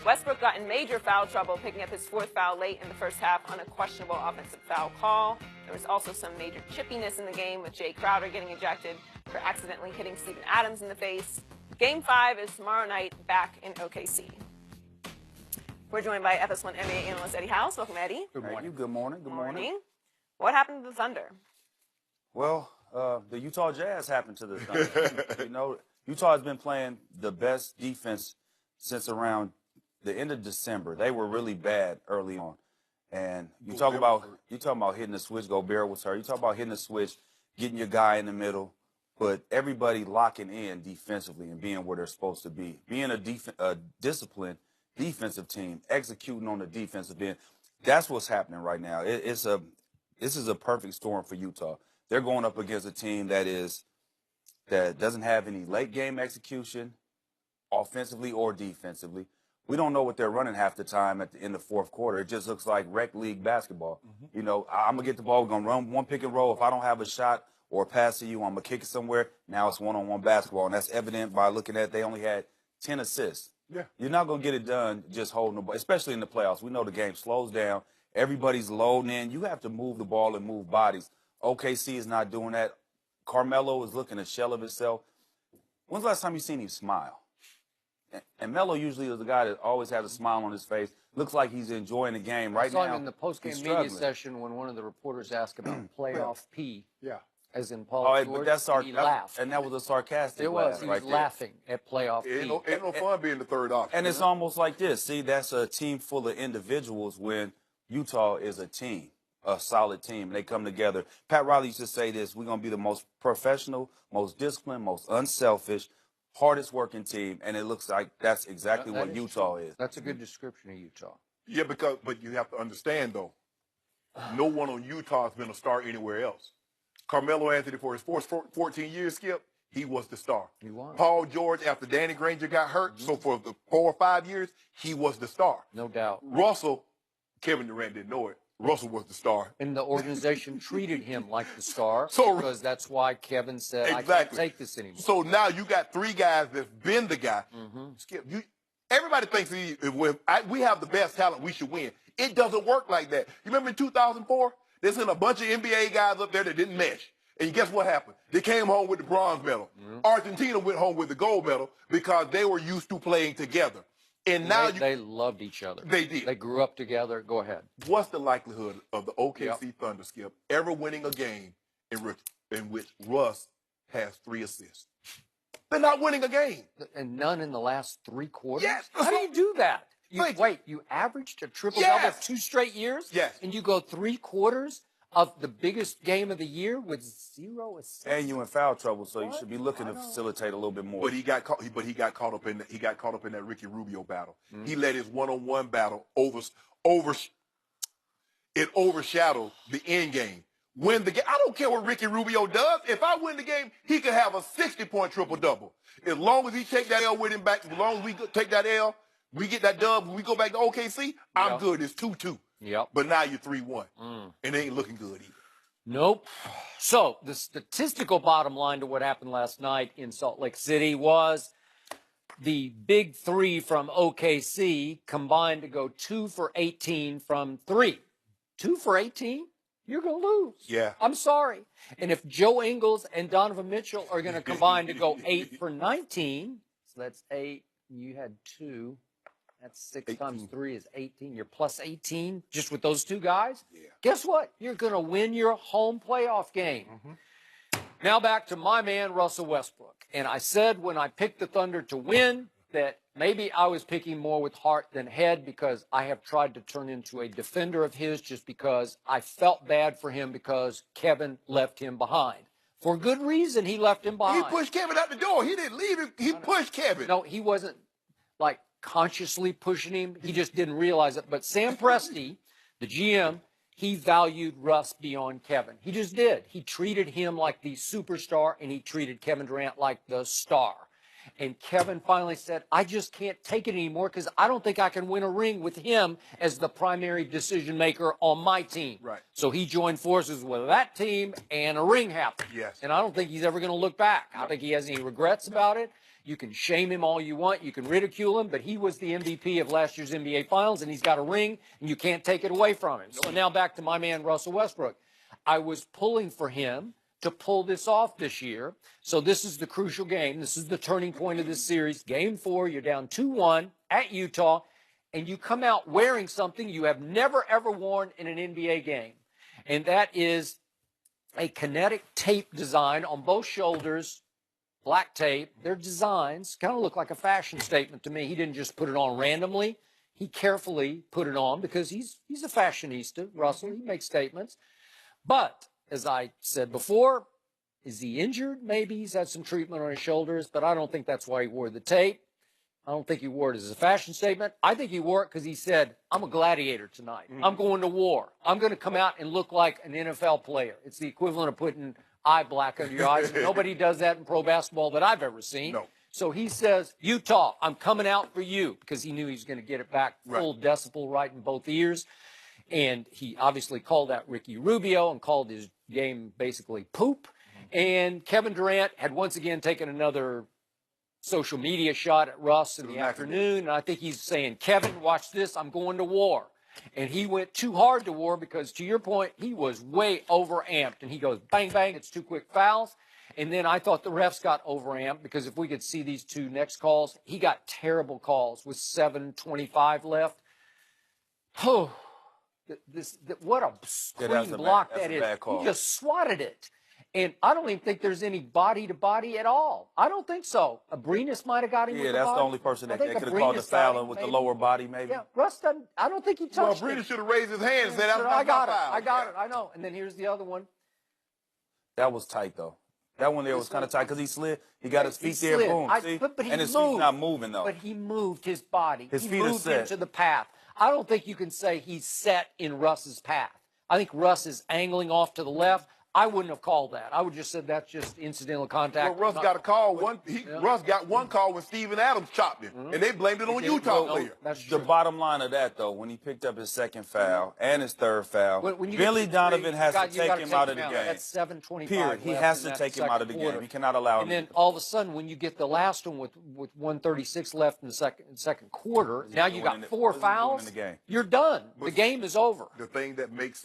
Westbrook got in major foul trouble, picking up his 4th foul late in the first half on a questionable offensive foul call. There was also some major chippiness in the game, with Jay Crowder getting ejected for accidentally hitting Steven Adams in the face. Game 5 is tomorrow night back in OKC. We're joined by FS1 NBA analyst Eddie House. Welcome, Eddie. Good morning. Good morning. Good morning. What happened to the Thunder? Well, the Utah Jazz happened to the Thunder. You know, Utah has been playing the best defense since around the end of December. They were really bad early on. And you talk about hitting the switch. Gobert was hurt. You talk about hitting the switch, getting your guy in the middle, but everybody locking in defensively and being where they're supposed to be. Being a disciplined defensive team, executing on the defensive end. That's what's happening right now. This is a perfect storm for Utah. They're going up against a team that doesn't have any late game execution, offensively or defensively. We don't know what they're running half the time at the end of the 4th quarter. It just looks like rec league basketball. You know, I'm going to get the ball, we're going to run one pick and roll. If I don't have a shot or a pass to you, I'm going to kick it somewhere. Now it's one-on-one basketball, and that's evident by looking at they only had 10 assists. Yeah. You're not going to get it done just holding the ball, especially in the playoffs. We know the game slows down. Everybody's loading in. You have to move the ball and move bodies. OKC is not doing that. Carmelo is looking a shell of himself. When's the last time you seen him smile? And Melo usually is the guy that always has a smile on his face. Looks like he's enjoying the game right now. I saw him in the post-game media session when one of the reporters asked about playoff P. Yeah. As in Paul George, but he laughed. And that was a sarcastic laugh. He was laughing at playoff P. Ain't no fun being the third option. And it's almost like this. See, that's a team full of individuals when Utah is a team, a solid team. They come together. Pat Riley used to say this: we're going to be the most professional, most disciplined, most unselfish, hardest working team. And it looks like that's exactly what Utah is. That's a good description of Utah. Yeah, but you have to understand, though, no one on Utah has been a star anywhere else. Carmelo Anthony, for his 14 years, Skip, he was the star. He was. Paul George, after Danny Granger got hurt, so for the 4 or 5 years, he was the star. No doubt. Russell, Kevin Durant didn't know it. Russell was the star. And the organization treated him like the star because that's why Kevin said, I can't take this anymore. So now you got 3 guys that's been the guy. Skip, everybody thinks we have the best talent, we should win. It doesn't work like that. You remember in 2004? They sent a bunch of NBA guys up there that didn't mesh. And guess what happened? They came home with the bronze medal. Argentina went home with the gold medal because they were used to playing together. And now they loved each other. They did. They grew up together. Go ahead. What's the likelihood of the OKC Thunder, Skip, ever winning a game in which Russ has 3 assists? They're not winning a game. And none in the last 3 quarters? Yes. How do you do that? You averaged a triple-double 2 straight years? Yes. And you go 3 quarters of the biggest game of the year with 0 assists? And you in foul trouble, so you should be looking to facilitate a little bit more. But he got caught up in that Ricky Rubio battle. He let his one-on-one battle overshadow the end game. Win the game. I don't care what Ricky Rubio does. If I win the game, he could have a 60-point triple-double. As long as he take that L with him back, as long as we take that L, we get that dub, when we go back to OKC, I'm good. It's 2-2. Yep. But now you're 3-1. And it ain't looking good either. Nope. So the statistical bottom line to what happened last night in Salt Lake City was the big 3 from OKC combined to go 2 for 18 from 3. 2 for 18? You're going to lose. Yeah. I'm sorry. And if Joe Ingles and Donovan Mitchell are going to combine to go 8 for 19, so that's 8, you had 2. That's 6 times 3 is 18. You're plus 18 just with those 2 guys. Yeah. Guess what? You're going to win your home playoff game. Now back to my man, Russell Westbrook. And I said when I picked the Thunder to win that maybe I was picking more with heart than head because I have tried to turn into a defender of his just because I felt bad for him because Kevin left him behind. For good reason, he left him behind. He pushed Kevin out the door. He didn't leave him. He pushed Kevin. No, he wasn't like consciously pushing him. He just didn't realize it. But Sam Presti, the GM, he valued Russ beyond Kevin. He just did. He treated him like the superstar, and he treated Kevin Durant like the star. And Kevin finally said, I just can't take it anymore because I don't think I can win a ring with him as the primary decision maker on my team. Right. So he joined forces with that team, and a ring happened. Yes. And I don't think he's ever going to look back. I don't think he has any regrets about it. You can shame him all you want. You can ridicule him, but he was the MVP of last year's NBA Finals, and he's got a ring, and you can't take it away from him. So now back to my man, Russell Westbrook. I was pulling for him to pull this off this year. So this is the crucial game. This is the turning point of this series. Game 4, you're down 2-1 at Utah, and you come out wearing something you have never, ever worn in an NBA game. And that is a kinetic tape design on both shoulders, black tape. Their designs kind of look like a fashion statement to me. He didn't just put it on randomly. He carefully put it on because he's a fashionista, Russell. He makes statements. But, as I said before, is he injured? Maybe he's had some treatment on his shoulders, but I don't think that's why he wore the tape. I don't think he wore it as a fashion statement. I think he wore it because he said, I'm a gladiator tonight. I'm going to war. I'm going to come out and look like an NFL player. It's the equivalent of putting eye black under your eyes. Nobody does that in pro basketball that I've ever seen. No. So he says, Utah, I'm coming out for you, because he knew he was going to get it back full decibel right in both ears. And he obviously called out Ricky Rubio and called his game basically poop. And Kevin Durant had once again taken another social media shot at Russ in the afternoon. And I think he's saying, Kevin, watch this. I'm going to war. And he went too hard to war because, to your point, he was way overamped. And he goes, bang, bang, it's 2 quick fouls. And then I thought the refs got overamped because if we could see these 2 next calls, he got terrible calls with 7:25 left. Oh, what a screen block that is. He just swatted it. And I don't even think there's any body-to-body at all. I don't think so. Abrinas might have got him with the body. Yeah, that's the only person that could have called the foul with the lower body, maybe. Yeah, Russ doesn't. I don't think he touched Well, it. Abrinas should have raised his hand and said, I got it. I know. And then here's the other one. That was tight, though. That one there was kind of tight because he slid. He got his feet there, boom. See? But he and his moved. feet's not moving, though. But he moved his body. His he feet are moved set. into the path. I don't think you can say he's set in Russ's path. I think Russ is angling off to the left. I wouldn't have called that. I would just said that's just incidental contact. Well, Russ got a call. Russ got one call when Steven Adams chopped him, and they blamed it on Utah player. That's true. The bottom line of that, though, when he picked up his second foul and his third foul, Billy Donovan has to take him out of the game. That's 7:25. Period. He has to take him out of the game. He cannot allow him. And then all of a sudden, when you get the last one with 1:36 left in the second quarter, now you got 4 fouls. You're done. The game is over. The thing that makes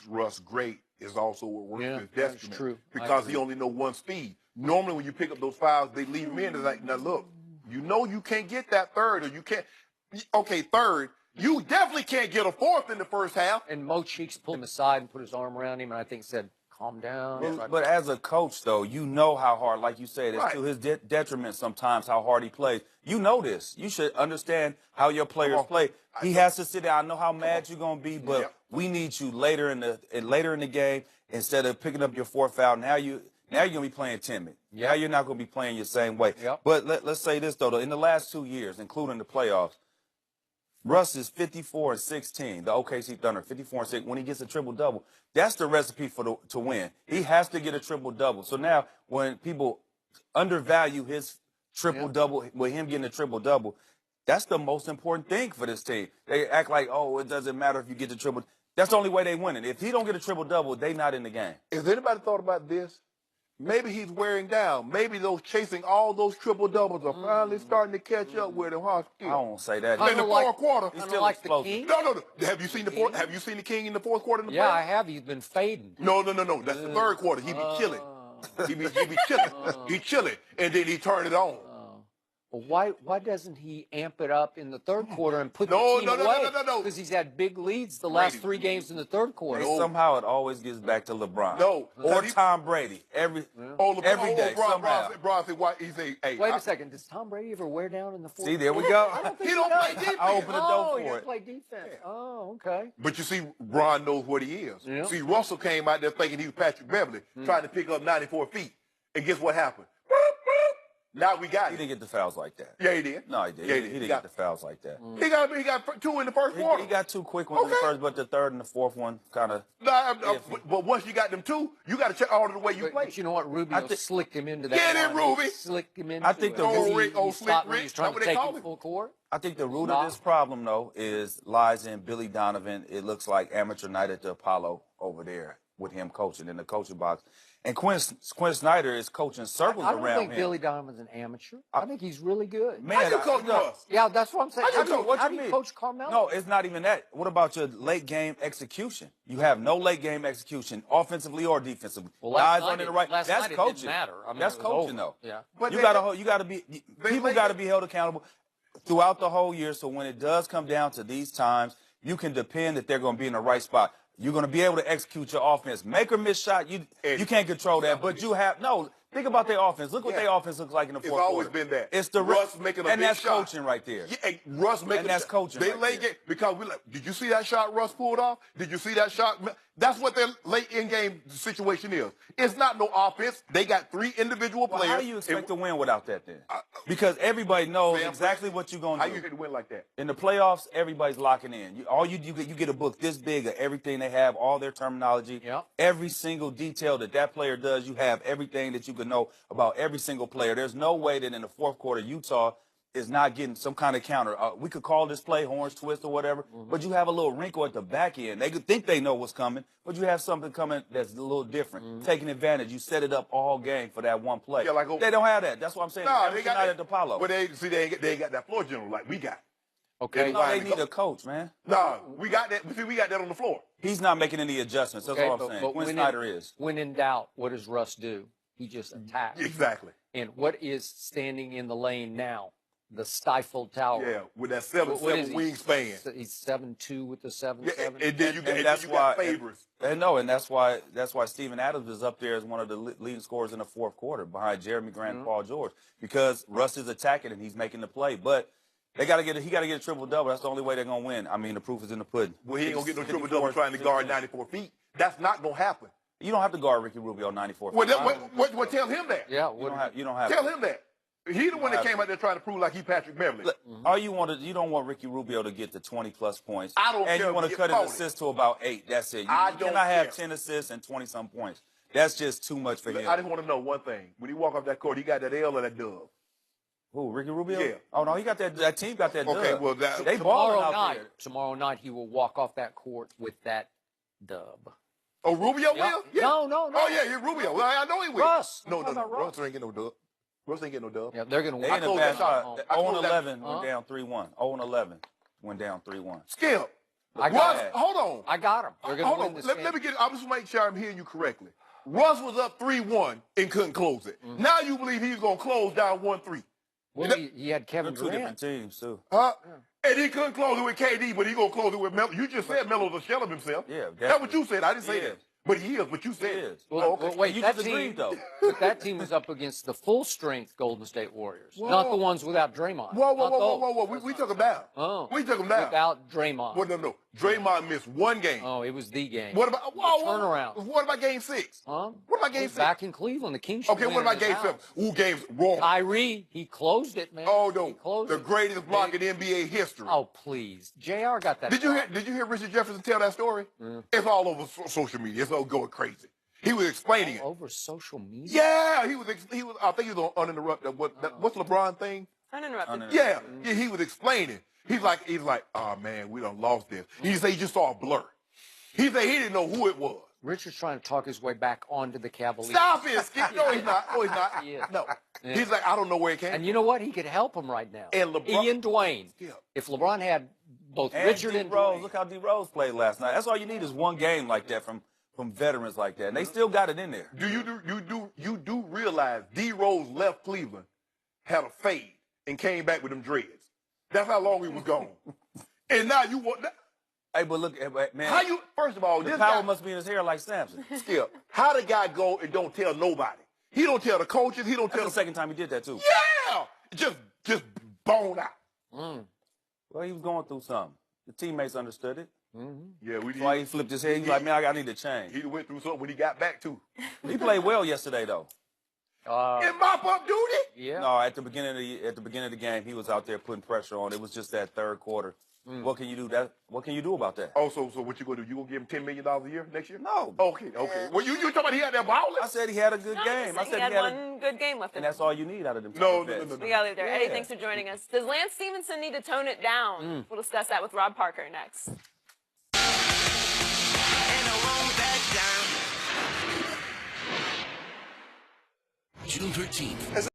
Russ great is also what works his that's destiny. true. Because he only know one speed. Normally, when you pick up those fouls, they leave him in. They're like, now look, you know you can't get that third, or you can't. Okay, third. You definitely can't get a fourth in the first half. And Mo Cheeks pulled him aside and put his arm around him, and I think said, calm down. But as a coach, though, you know how hard, like you said, it's to his detriment sometimes how hard he plays. You know this. You should understand how your players play. He has to sit down. I know how mad you're going to be, but we need you later in the game instead of picking up your 4th foul. Now you're going to be playing timid. Now you're not going to be playing your same way. But let's say this, though. In the last 2 years, including the playoffs, Russ is 54-16, the OKC Thunder, 54-6. When he gets a triple-double, that's the recipe to win. He has to get a triple-double. So now when people undervalue his triple-double, with him getting a triple-double, that's the most important thing for this team. They act like, oh, it doesn't matter if you get the triple. That's the only way they win it. If he don't get a triple-double, they not in the game. Has anybody thought about this? Maybe he's wearing down. Maybe those chasing all those triple-doubles are finally starting to catch up with him. I don't say that. In the fourth quarter, he's still like explosive. the King? No. Have you seen the fourth? Have you seen the King in the fourth quarter? In the Yeah, playoffs? I have. He's been fading. No. That's the third quarter. He be chilling. He be chilling. He chilling, and then he turn it on. Well, why doesn't he amp it up in the third quarter and put the team away? No. Because he's had big leads the last 3 games in the third quarter. Somehow it always gets back to LeBron. No. Or Tom Brady. Every day. Bron said, why? He say, hey. Wait a second. Does Tom Brady ever wear down in the fourth? See, there we go. He don't play defense. I open the door he for doesn't it. play defense. Oh, okay. But you see, Bron knows what he is. Yeah. See, Russell came out there thinking he was Patrick Beverly, trying to pick up 94 feet. And guess what happened? Now we got He it. didn't get the fouls like that. Yeah, he did. No, he did. Yeah, He didn't get the fouls like that. He got 2 in the first quarter. He got 2 quick ones in the first, but the third and the fourth one kind of. But once you got them 2, you got to check all of the way you play. But you know what? Rubio slicked him into that. Get in, Ruby. Slicked him into I think the it. old He Slick stopped when Rick, he was trying that's what to they take call him him. full court. I think the root of this problem, though, lies in Billy Donovan. It looks like amateur night at the Apollo over there with him coaching in the coaching box. And Quinn Snyder is coaching circles I don't around think him. Billy Donovan's an amateur. I think he's really good. Man, How you coach Russ? Yeah, that's what I'm saying. How do you mean? coach Carmelo? No, it's not even that. What about your late game execution? You have no late game execution, offensively or defensively. Well, Guys aren't in the right. last That's night it coaching. didn't matter. I mean, That's it was coaching, over. though. Yeah. But You gotta be. People got to be held accountable throughout the whole year. So when it does come down to these times, you can depend that they're going to be in the right spot. You're going to be able to execute your offense. Make or miss shot, you can't control that. But you have think about their offense. Look what their offense looks like in the fourth quarter. It's always been that. It's the Russ making a and big that's shot. coaching right there. Yeah, and Russ making And that's coaching They right late there. game because did you see that shot Russ pulled off? Did you see that shot? That's what their late in game situation is. It's not no offense. They got 3 individual Well, players. how do you expect to win without that then? Because everybody knows Sam exactly Presti, what you're going How to do. you can win like that? In the playoffs, everybody's locking in. You get a book this big of everything they have, all their terminology, Yep. every single detail that player does. You have everything that you can know about every single player. There's no way that in the fourth quarter Utah is not getting some kind of counter. We could call this play horns twist or whatever, but you have a little wrinkle at the back end. They could think they know what's coming, but you have something coming that's a little different. Taking advantage. You set it up all game for that one play. Yeah, They don't have that. That's what I'm saying. No, Every they got night that. at the Apollo. But they ain't got that floor general like we got. Okay. No, they need a coach, man. No, we got that. See, we got that on the floor. He's not making any adjustments. That's all I'm saying. Quinn Snyder is. When in doubt, what does Russ do? He just attacks. Exactly. And what is standing in the lane now? The stifled tower. Yeah, with that What is 7'7" he? wingspan. He's 7'2" with the 7'7". Yeah, and then you got favors. And that's why Steven Adams is up there as one of the leading scorers in the fourth quarter behind Jeremy Grant and Paul George, because Russ is attacking and he's making the play. But he got to get a triple double. That's the only way they're gonna win. I mean, the proof is in the pudding. Well, he ain't gonna get no triple double trying to guard 94 feet. That's not gonna happen. You don't have to guard Ricky Rubio 94 feet. Well, tell him that. Yeah. You don't have Tell to. him that. He the one that came out there trying to prove like he Patrick Beverly. Look, you don't want Ricky Rubio to get to 20-plus points. I don't and care you want if to he cut get his 40. assists to about 8. That's it. You I don't cannot have care. 10 assists and 20-some points. That's just too much for him. I just want to know one thing. When he walk off that court, he got that L or that dub. Who, Ricky Rubio? Yeah. Oh, no, he got that team got that Okay, dub. well, they balling Tomorrow out night, there. tomorrow night he will walk off that court with that dub. Oh, Rubio Yeah. will? Yeah. No. Oh, yeah, Rubio. Well, I know he will. Russ. No, I'm talking about Russ ain't get no dub. Russ ain't get no dub. Yeah, they're going to They win. in a closed bad that shot. spot. I 0-11 closed went down 3-1. 0-11 went down 3-1. Skip. I got Russ, it. hold on. I got him. They're going to Hold win on. this Let game. me get. I just make sure I'm hearing you correctly. Russ was up 3-1 and couldn't close it. Now you believe he's gonna close down 1-3. Well, he had They're Kevin two different Durant. teams, too. Huh? And he couldn't close it with KD, but he gonna close it with Melo. You just said Melo's a shell of himself. Yeah, That's what you said. I didn't say He that. is. But he is. But you said He it. is. Well, okay. wait, You that just team, agreed, though. that team is up against the full-strength Golden State Warriors, not the ones without Draymond. Whoa, Not those. We took him down. Oh. We took him down. Without Draymond. Well, no. Draymond missed one game. Oh, it was the game. What about turnaround. What about Game 6? Huh? What about Game 6? Back in Cleveland, the Kings should Okay, win what in about his Game 7? house. Ooh, game's wrong. Kyrie, he closed it, man. Oh He no, closed the it. greatest block in NBA history. Oh, please. JR got that. Did you block. hear Richard Jefferson tell that story? It's all over social media. It's all going crazy. He was explaining it. Over social media? Yeah, he was. I think he was on uninterrupted. What's LeBron thing? Uninterrupted. Yeah, he was explaining. He's like, oh man, we done lost this. He said he just saw a blur. He said he didn't know who it was. Richard's trying to talk his way back onto the Cavaliers. Stop it, Skip. No, he's not. No, he's not. He is. No. Yeah. He's like, I don't know where it came And from. you know what? He could help him right now. And LeBron- Ian Dwayne. Yeah. If LeBron had both And Richard D. and Rose. Dwayne. Look how D. Rose played last night. That's all you need is one game like that from veterans like that. And they still got it in there. You do realize D Rose left Cleveland, had a fade, and came back with them dreads. That's how long he was gone. And now you want that. Hey, but look, man. How you? First of all, the this power guy, must be in his hair like Samson. Skip. How the guy go and don't tell nobody? He don't tell the coaches. He don't That's tell the second time he did that, too. Yeah, just bone out. Well, he was going through something. The teammates understood it. Yeah, That's why he flipped his head. He's like, man, I need to change. He went through something when he got back too. He played well yesterday, though. In mop up duty. Yeah. No, at the beginning of the game, he was out there putting pressure on. It was just that third quarter. What can you do? What can you do about that? Oh, so what you gonna do? You gonna give him $10 million a year next year? No. Okay. Well, you talking about he had that balling? I said he had a good No, game. I he said had one good game left in and him. that's all you need out of them. No. We gotta leave there. Eddie, Yeah. thanks for joining us. Does Lance Stevenson need to tone it down? We'll discuss that with Rob Parker next. And I won't back down. June 13th.